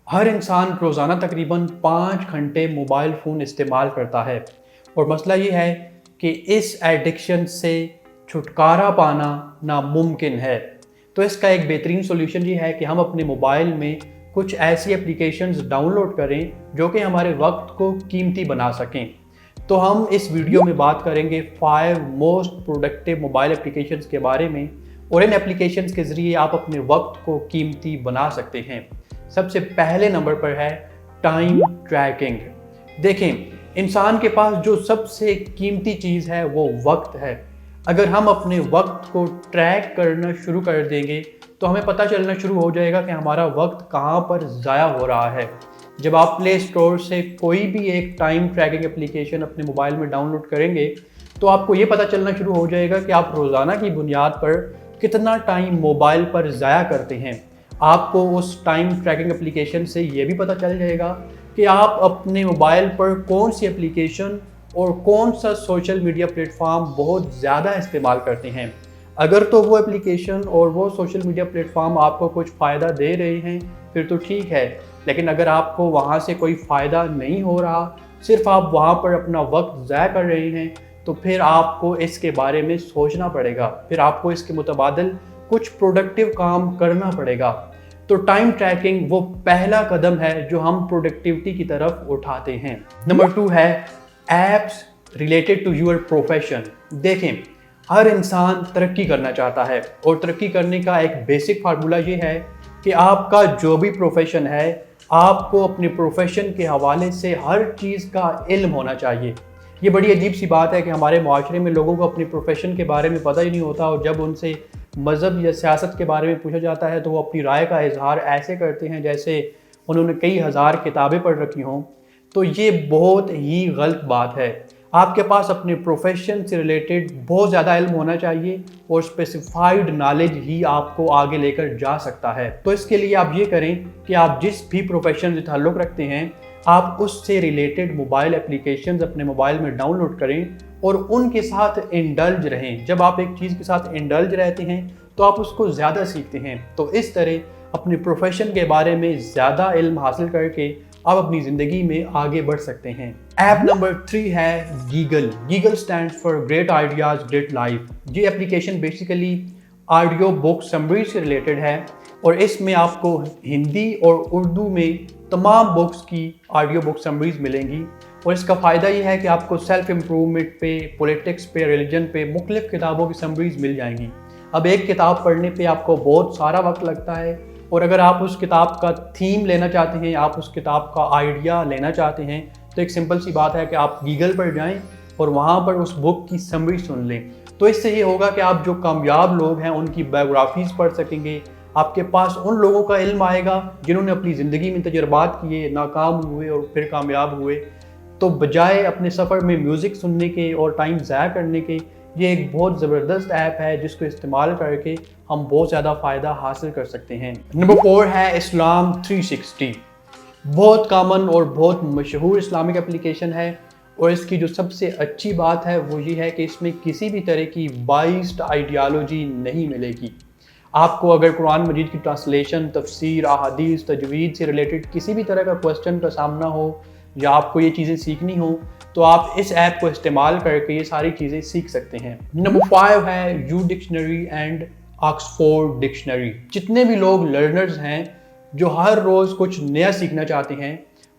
हर इंसान रोज़ाना तकरीबन 5 घंटे मोबाइल फ़ोन इस्तेमाल करता है और मसला ये है कि इस एडिक्शन से छुटकारा पाना नामुमकिन है। तो इसका एक बेहतरीन सॉल्यूशन ये है कि हम अपने मोबाइल में कुछ ऐसी एप्लीकेशंस डाउनलोड करें जो कि हमारे वक्त को कीमती बना सकें। तो हम इस वीडियो में बात करेंगे 5 मोस्ट प्रोडक्टिव मोबाइल एप्लीकेशंस के बारे में और इन एप्लीकेशंस के ज़रिए आप अपने वक्त को कीमती बना सकते हैं। सबसे पहले नंबर पर है टाइम ट्रैकिंग। देखें, इंसान के पास जो सबसे कीमती चीज़ है वो वक्त है। अगर हम अपने वक्त को ट्रैक करना शुरू कर देंगे तो हमें पता चलना शुरू हो जाएगा कि हमारा वक्त कहाँ पर ज़ाया हो रहा है। जब आप प्ले स्टोर से कोई भी एक टाइम ट्रैकिंग एप्लीकेशन अपने मोबाइल में डाउनलोड करेंगे तो आपको ये पता चलना शुरू हो जाएगा कि आप रोज़ाना की बुनियाद पर कितना टाइम मोबाइल पर ज़ाया करते हैं। आपको उस टाइम ट्रैकिंग एप्लीकेशन से ये भी पता चल जाएगा कि आप अपने मोबाइल पर कौन सी एप्लीकेशन और कौन सा सोशल मीडिया प्लेटफॉर्म बहुत ज़्यादा इस्तेमाल करते हैं। अगर तो वो एप्लीकेशन और वो सोशल मीडिया प्लेटफॉर्म आपको कुछ फ़ायदा दे रहे हैं फिर तो ठीक है, लेकिन अगर आपको वहाँ से कोई फ़ायदा नहीं हो रहा, सिर्फ आप वहाँ पर अपना वक्त ज़ाया कर रहे हैं, तो फिर आपको इसके बारे में सोचना पड़ेगा। फिर आपको इसके मुतबादिल कुछ प्रोडक्टिव काम करना पड़ेगा। तो टाइम ट्रैकिंग वो पहला कदम है जो हम प्रोडक्टिविटी की तरफ उठाते हैं। नंबर 2 है apps related to your profession. देखें, हर इंसान तरक्की करना चाहता है और तरक्की करने का एक बेसिक फार्मूला ये है कि आपका जो भी प्रोफेशन है, आपको अपने प्रोफेशन के हवाले से हर चीज़ का इल्म होना चाहिए। ये बड़ी अजीब सी बात है कि हमारे माशरे में लोगों को अपने प्रोफेशन के बारे में पता ही नहीं होता और जब उनसे मज़हब या सियासत के बारे में पूछा जाता है तो वो अपनी राय का इजहार ऐसे करते हैं जैसे उन्होंने कई हज़ार किताबें पढ़ रखी हों। तो ये बहुत ही गलत बात है। आपके पास अपने प्रोफेशन से रिलेटेड बहुत ज़्यादा इल्म होना चाहिए और स्पेसिफाइड नॉलेज ही आपको आगे लेकर जा सकता है। तो इसके लिए आप ये करें कि आप जिस भी प्रोफेशन से ताल्लुक़ रखते हैं आप उससे रिलेटेड मोबाइल एप्लीकेशंस अपने मोबाइल में डाउनलोड करें और उनके साथ इंडल्ज रहें। जब आप एक चीज़ के साथ इंडल्ज रहते हैं तो आप उसको ज़्यादा सीखते हैं। तो इस तरह अपने प्रोफेशन के बारे में ज़्यादा इल्म हासिल करके आप अपनी ज़िंदगी में आगे बढ़ सकते हैं। ऐप नंबर 3 है Gigl. Gigl stands for great ideas great life. ये application basically audio book summary से रिलेटेड है और इसमें आपको हिंदी और उर्दू में तमाम बुक्स की ऑडियो बुक समरीज मिलेंगी और इसका फ़ायदा ये है कि आपको सेल्फ इम्प्रूवमेंट पे, पॉलिटिक्स पे, रिलीजन पे मुख्तलिफ़ किताबों की समरीज मिल जाएंगी। अब एक किताब पढ़ने पे आपको बहुत सारा वक्त लगता है और अगर आप उस किताब का थीम लेना चाहते हैं, आप उस किताब का आइडिया लेना चाहते हैं, तो एक सिंपल सी बात है कि आप गूगल पर जाएँ और वहाँ पर उस बुक की समरी सुन लें। तो इससे ये होगा कि आप जो कामयाब लोग हैं उनकी बायोग्राफीज़ पढ़ सकेंगे। आपके पास उन लोगों का इल्म आएगा जिन्होंने अपनी ज़िंदगी में तजर्बात किए, नाकाम हुए और फिर कामयाब हुए। तो बजाय अपने सफ़र में म्यूज़िक सुनने के और टाइम ज़ाया करने के, ये एक बहुत ज़बरदस्त ऐप है जिसको इस्तेमाल करके हम बहुत ज़्यादा फ़ायदा हासिल कर सकते हैं। नंबर 4 है इस्लाम 360। बहुत कॉमन और बहुत मशहूर इस्लामिक एप्लीकेशन है और इसकी जो सबसे अच्छी बात है वो ये है कि इसमें किसी भी तरह की बाइस्ड आइडियालॉजी नहीं मिलेगी। आपको अगर कुरान मजीद की ट्रांसलेशन, तफसीर, अहादीस, तजवीद से रिलेटेड किसी भी तरह का क्वेश्चन का सामना हो या आपको ये चीज़ें सीखनी हो तो आप इस ऐप को इस्तेमाल करके ये सारी चीज़ें सीख सकते हैं। नंबर 5 है U dictionary and Oxford dictionary. जितने भी लोग लर्नर्स हैं जो हर रोज़ कुछ नया सीखना चाहते हैं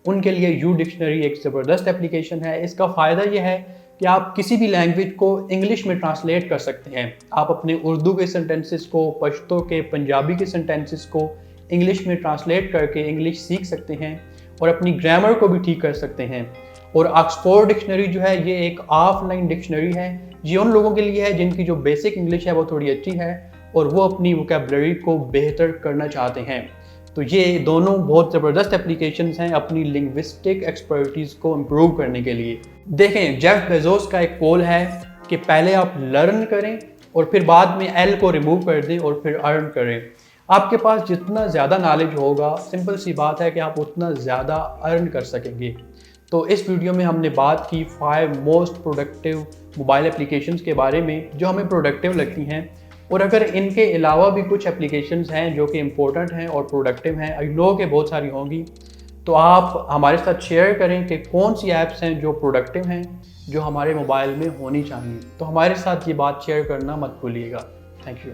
उनके लिए यू डिक्शनरी एक ज़बरदस्त एप्लीकेशन है। इसका फ़ायदा यह है कि आप किसी भी लैंग्वेज को इंग्लिश में ट्रांसलेट कर सकते हैं। आप अपने उर्दू के सेंटेंसेस को, पश्तो के, पंजाबी के सेंटेंसेस को इंग्लिश में ट्रांसलेट करके इंग्लिश सीख सकते हैं और अपनी ग्रामर को भी ठीक कर सकते हैं। और ऑक्सफोर्ड डिक्शनरी जो है ये एक ऑफलाइन डिक्शनरी है। ये उन लोगों के लिए है जिनकी जो बेसिक इंग्लिश है वो थोड़ी अच्छी है और वो अपनी वोकैबुलरी को बेहतर करना चाहते हैं। तो ये दोनों बहुत ज़बरदस्त एप्लीकेशंस हैं अपनी लिंग्विस्टिक एक्सपर्टीज़ को इम्प्रूव करने के लिए। देखें, जेफ बेजोस का एक कॉल है कि पहले आप लर्न करें और फिर बाद में एल को रिमूव कर दें और फिर अर्न करें। आपके पास जितना ज़्यादा नॉलेज होगा, सिंपल सी बात है कि आप उतना ज़्यादा अर्न कर सकेंगे। तो इस वीडियो में हमने बात की 5 मोस्ट प्रोडक्टिव मोबाइल एप्लीकेशंस के बारे में जो हमें प्रोडक्टिव लगती हैं اور اگر ان کے علاوہ بھی کچھ اپلیکیشنز ہیں جو کہ امپورٹنٹ ہیں اور پروڈکٹیو ہیں، آئی نو کہ بہت ساری ہوں گی، تو آپ ہمارے ساتھ شیئر کریں کہ کون سی ایپس ہیں جو پروڈکٹیو ہیں جو ہمارے موبائل میں ہونی چاہیے. تو ہمارے ساتھ یہ بات شیئر کرنا مت بھولیے گا. Thank you.